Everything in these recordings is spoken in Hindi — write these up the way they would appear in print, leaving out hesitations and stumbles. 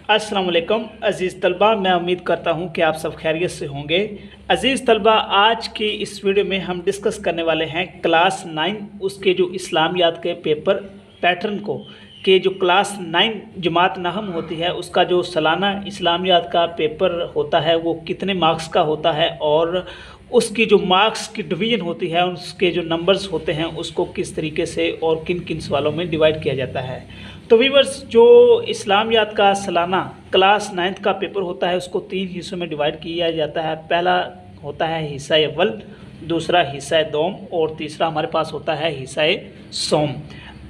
अस्सलाम वालेकुम अज़ीज़ तलबा, मैं उम्मीद करता हूँ कि आप सब खैरियत से होंगे। अज़ीज़ तलबा, आज की इस वीडियो में हम डिस्कस करने वाले हैं क्लास 9 उसके जो इस्लामियात के पेपर पैटर्न को कि जो क्लास 9 जमात नहम होती है उसका जो सालाना इस्लामियात का पेपर होता है वो कितने मार्क्स का होता है और उसकी जो मार्क्स की डिवीज़न होती है, उसके जो नंबर्स होते हैं उसको किस तरीके से और किन किन सवालों में डिवाइड किया जाता है। तो वीवर्स, जो इस्लामियात का सालाना क्लास 9 का पेपर होता है उसको 3 हिस्सों में डिवाइड किया जाता है। पहला होता है हिस्सा अव्वल, दूसरा हिस्सा दोम और तीसरा हमारे पास होता है हिस्सा सोम।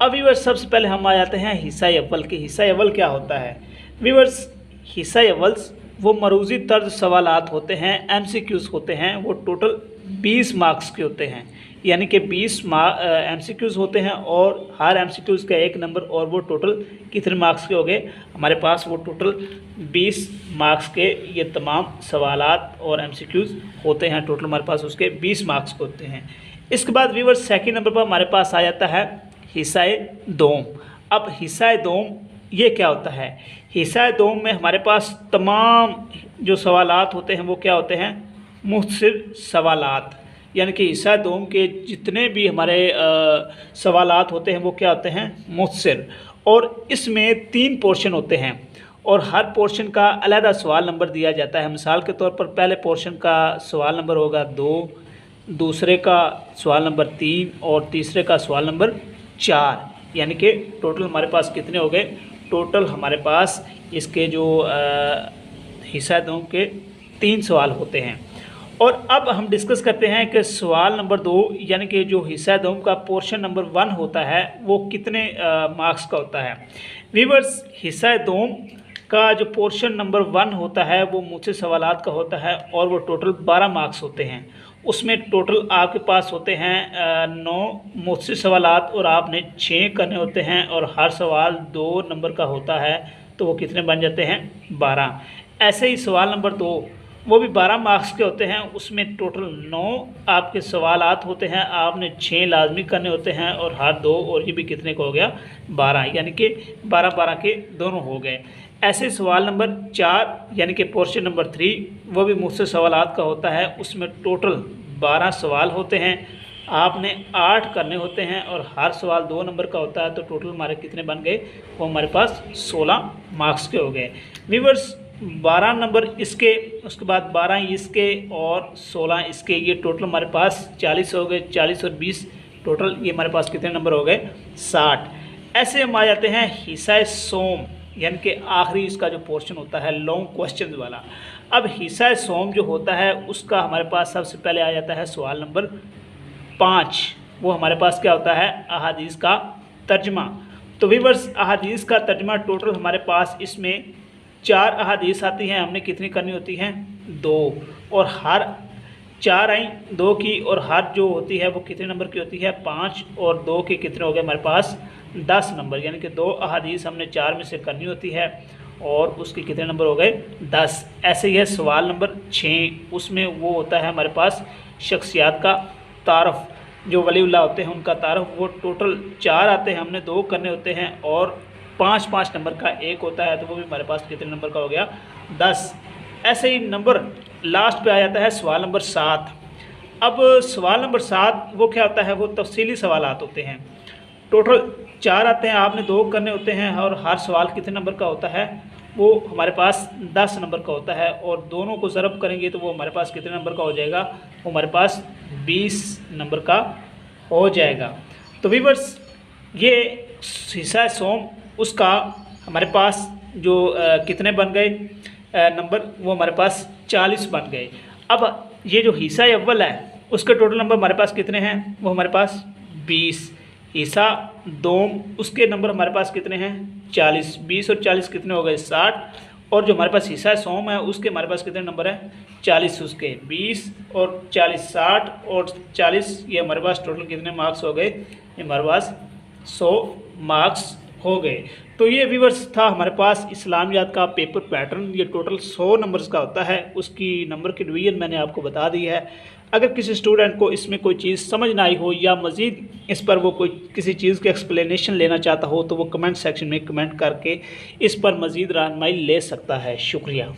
अब वीवर्स, सबसे पहले हम आ जाते हैं हिस्सा अव्वल के। हिस्सा अव्वल क्या होता है वीवर्स? हिस्सा अव्वल वो मरूजी तर्ज सवालात होते हैं, MCQs होते हैं। वो टोटल 20 मार्क्स के होते हैं, यानी कि 20 MCQs होते हैं और हर MCQs का 1 नंबर, और वो टोटल कितने मार्क्स के हो गए हमारे पास? वो टोटल 20 मार्क्स के ये तमाम सवालात और MCQs होते हैं। टोटल हमारे पास उसके 20 मार्क्स के होते हैं। इसके बाद व्यूअर सेकंड नंबर पर हमारे पास आ जाता है हिस्सा दोम। अब हिस्सा दोम ये क्या होता है? हिस्सा दोम में हमारे पास तमाम जो सवालात होते हैं वो क्या होते हैं? मुख्तसर सवालात, यानी कि हिस्सा दोम के जितने भी हमारे सवालात होते हैं वो क्या होते हैं? मुख्तसर। और इसमें 3 पोर्शन होते हैं और हर पोर्शन का अलहदा सवाल नंबर दिया जाता है। मिसाल के तौर पर पहले पोर्शन का सवाल नंबर होगा 2, दूसरे का सवाल नंबर 3 और तीसरे का सवाल नंबर 4, यानी कि टोटल हमारे पास कितने हो गए? टोटल हमारे पास इसके जो हिस्सा दोम के 3 सवाल होते हैं। और अब हम डिस्कस करते हैं कि सवाल नंबर 2 यानी कि जो हिस्सा दोम का पोर्शन नंबर 1 होता है वो कितने मार्क्स का होता है। वीवर्स, हिस्सा दोम का जो पोर्शन नंबर 1 होता है वो मुझसे सवालात का होता है और वो टोटल 12 मार्क्स होते हैं। उसमें टोटल आपके पास होते हैं 9 मुझसे सवालात और आपने 6 करने होते हैं और हर सवाल 2 नंबर का होता है, तो वो कितने बन जाते हैं? 12। ऐसे ही सवाल नंबर 2 वो भी 12 मार्क्स के होते हैं। उसमें टोटल 9 आपके सवालात होते हैं, आपने 6 लाजमी करने होते हैं और हर 2, और ये भी कितने का हो गया? 12, यानी कि 12-12 के दोनों हो गए। ऐसे सवाल नंबर 4 यानी कि पोर्शन नंबर 3 वो भी मुझसे सवालात का होता है। उसमें टोटल 12 सवाल होते हैं, आपने 8 करने होते हैं और हर सवाल 2 नंबर का होता है, तो टोटल हमारे कितने बन गए? वो हमारे पास 16 मार्क्स के हो गए। व्यूअर्स, 12 नंबर इसके, उसके बाद 12 इसके और 16 इसके, ये टोटल हमारे पास 40 हो गए। 40 और 20 टोटल ये हमारे पास कितने नंबर हो गए? 60। ऐसे हम आ जाते हैं हिस्सा सोम, यानी कि आखिरी इसका जो पोर्शन होता है लॉन्ग क्वेश्चन वाला। अब हिस्सा सोम जो होता है उसका हमारे पास सबसे पहले आ जाता है सवाल नंबर 5। वो हमारे पास क्या होता है? अहादीस का तर्जमा। तो व्यूअर्स, अहादीस का तर्जमा टोटल हमारे पास इसमें 4 अहादीस आती हैं, हमने कितनी करनी होती हैं? 2, और हर 4 आई 2 की, और हर जो होती है वो कितने नंबर की होती है? 5, और 2 के कितने हो गए हमारे पास? 10 नंबर, यानी कि 2 अहादीस हमने 4 में से करनी होती है और उसके कितने नंबर हो गए? 10। ऐसे ही है सवाल नंबर 6, उसमें वो होता है हमारे पास शख्सियात का तारफ़, जो वलीउल्लाह होते हैं उनका तारफ़। वो टोटल 4 आते हैं, हमने 2 करने होते हैं और 5-5 नंबर का एक होता है, तो वो भी हमारे पास कितने नंबर का हो गया? 10। ऐसे ही नंबर लास्ट पे आ जाता है सवाल नंबर 7। अब सवाल नंबर 7 वो क्या होता है? वो तफसीली सवालात होते हैं। टोटल 4 आते हैं, आपने 2 करने होते हैं और हर सवाल कितने नंबर का होता है? वो हमारे पास 10 नंबर का होता है, और दोनों को ज़रब करेंगे तो वो हमारे पास कितने नंबर का हो जाएगा? वो हमारे पास 20 नंबर का हो जाएगा। तो व्यूअर्स, ये हिस्सा सोम उसका हमारे पास जो कितने बन गए नंबर? वो हमारे पास 40 बन गए। अब ये जो हिस्सा अव्वल है उसके टोटल नंबर हमारे पास कितने हैं? वो हमारे पास 20। हिस्सा दोम उसके नंबर हमारे पास कितने हैं? 40। 20 और 40 कितने हो गए? 60। और जो हमारे पास हिस्सा सोम है उसके हमारे पास कितने नंबर है? 40। उसके 20 और 40 60 और 40, ये हमारे पास टोटल कितने मार्क्स हो गए? ये हमारे पास 100 मार्क्स हो गए। तो ये व्यूअर्स था हमारे पास इस्लामियात का पेपर पैटर्न। ये टोटल 100 नंबर्स का होता है, उसकी नंबर की डिवीज़न मैंने आपको बता दी है। अगर किसी स्टूडेंट को इसमें कोई चीज़ समझ ना आई हो या मज़ीद इस पर वो कोई किसी चीज़ की एक्सप्लेनेशन लेना चाहता हो तो वो कमेंट सेक्शन में कमेंट करके इस पर मज़ीद रहनुमाई ले सकता है। शुक्रिया।